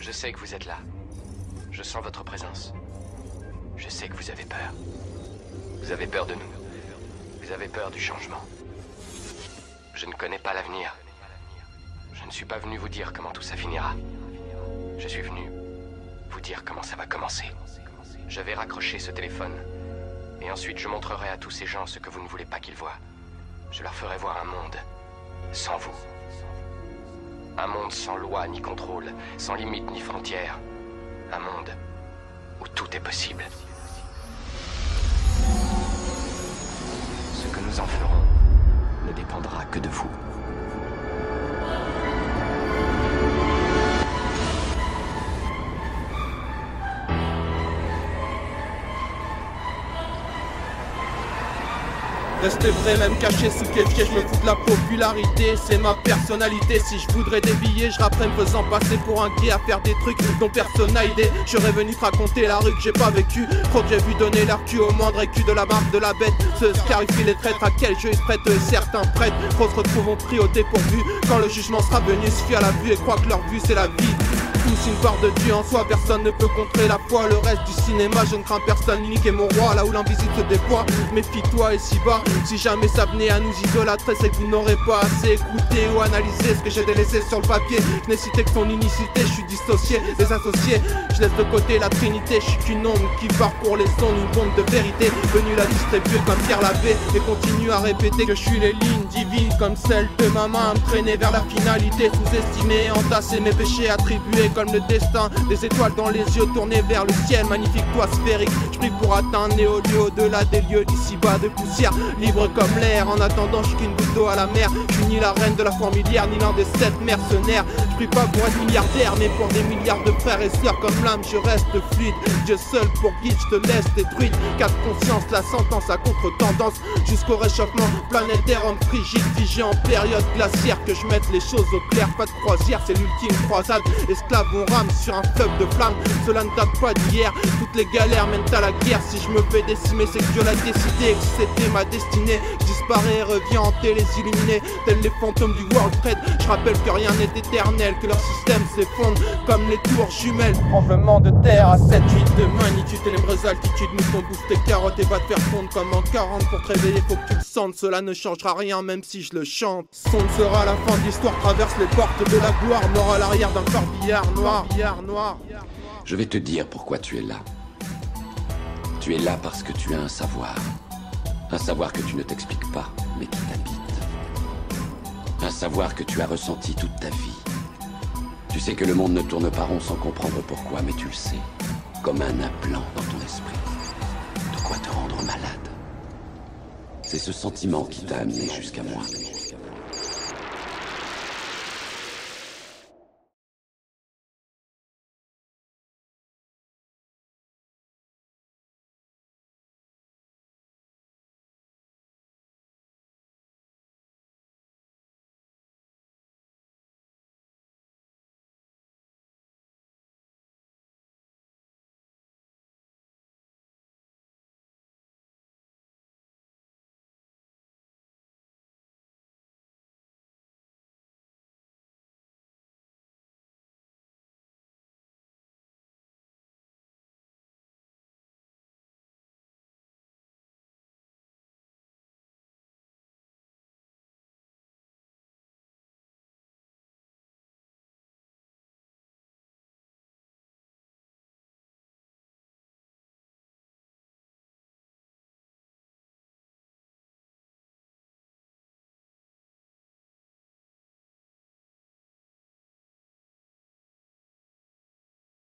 Je sais que vous êtes là. Je sens votre présence. Je sais que vous avez peur. Vous avez peur de nous. Vous avez peur du changement. Je ne connais pas l'avenir. Je ne suis pas venu vous dire comment tout ça finira. Je suis venu vous dire comment ça va commencer. Je vais raccrocher ce téléphone. Et ensuite je montrerai à tous ces gens ce que vous ne voulez pas qu'ils voient. Je leur ferai voir un monde sans vous. Un monde sans loi ni contrôle, sans limite ni frontières. Un monde où tout est possible. Ce que nous en ferons ne dépendra que de vous. Rester vrai, même caché sous quel pied, je me fous de la popularité, c'est ma personnalité. Si je voudrais des billets, je rapperais me faisant passer pour un gay à faire des trucs dont personne n'a idée. J'aurais venu te raconter la rue que j'ai pas vécu. Trop que j'ai vu donner leur cul au moindre écu de la marque de la bête. Se scarifie les traîtres, à quel jeu ils se prêtent certains prêtres. Trop se retrouvent pris au dépourvu quand le jugement sera venu, se fie à la vue et croient que leur vue c'est la vie. Tous une part de Dieu en soi, personne ne peut contrer la foi. Le reste du cinéma, je ne crains personne, l'unique est mon roi. Là où l'invisible se déploie, méfie-toi et si bas. Si jamais ça venait à nous idolâtrer, c'est que vous n'aurez pas assez écouté ou analysé ce que j'ai délaissé sur le papier. Je n'ai cité que son unicité, je suis dissocié, désassocié. Je laisse de côté la trinité, je suis qu'une ombre qui parcourt les ondes, une bombe de vérité venue la distribuer comme Pierre Labbé. Et continue à répéter que je suis les lignes divines comme celles de ma main, me traîner vers la finalité, sous-estimé, entasser mes péchés attribués comme le destin, des étoiles dans les yeux tournés vers le ciel, magnifique toit sphérique. Je prie pour atteindre les hauts lieux au-delà des lieux d'ici-bas de poussière, libre comme l'air. En attendant, je suis qu'une goutte d'eau à la mer. Je suis ni la reine de la fourmilière, ni l'un des 7 mercenaires. Je prie pas pour être milliardaire, mais pour des milliards de frères et sœurs comme l'âme, je reste fluide. Dieu seul pour guide, je te laisse détruite. Cas de conscience, la sentence à contre-tendance, jusqu'au réchauffement planétaire, homme frigide, figé en période glaciaire. Que je mette les choses au clair, pas de croisière, c'est l'ultime croisade. Esclaves, on rame sur un fleuve de flammes, cela ne date pas d'hier. Toutes les galères mènent à la guerre. Si je me fais décimer, c'est que Dieu l'a décidé, que c'était ma destinée. Je disparais et reviens hanter les illuminés, tels les fantômes du World Trade. Je rappelle que rien n'est éternel, que leur système s'effondre comme les tours jumelles. Tremblement de terre à 7-8 de magnitude, ténébreuse altitude. Mouton bouffe tes carottes et va te faire fondre comme en 40. Pour te réveiller, faut que tu le sentes, cela ne changera rien même si je le chante. Sombre sera la fin de l'histoire, traverse les portes de la gloire. Mort à l'arrière d'un corbillard noir. Je vais te dire pourquoi tu es là. Tu es là parce que tu as un savoir. Un savoir que tu ne t'expliques pas, mais qui t'habite. Un savoir que tu as ressenti toute ta vie. Tu sais que le monde ne tourne pas rond sans comprendre pourquoi, mais tu le sais. Comme un implant dans ton esprit. De quoi te rendre malade. C'est ce sentiment qui t'a amené jusqu'à moi.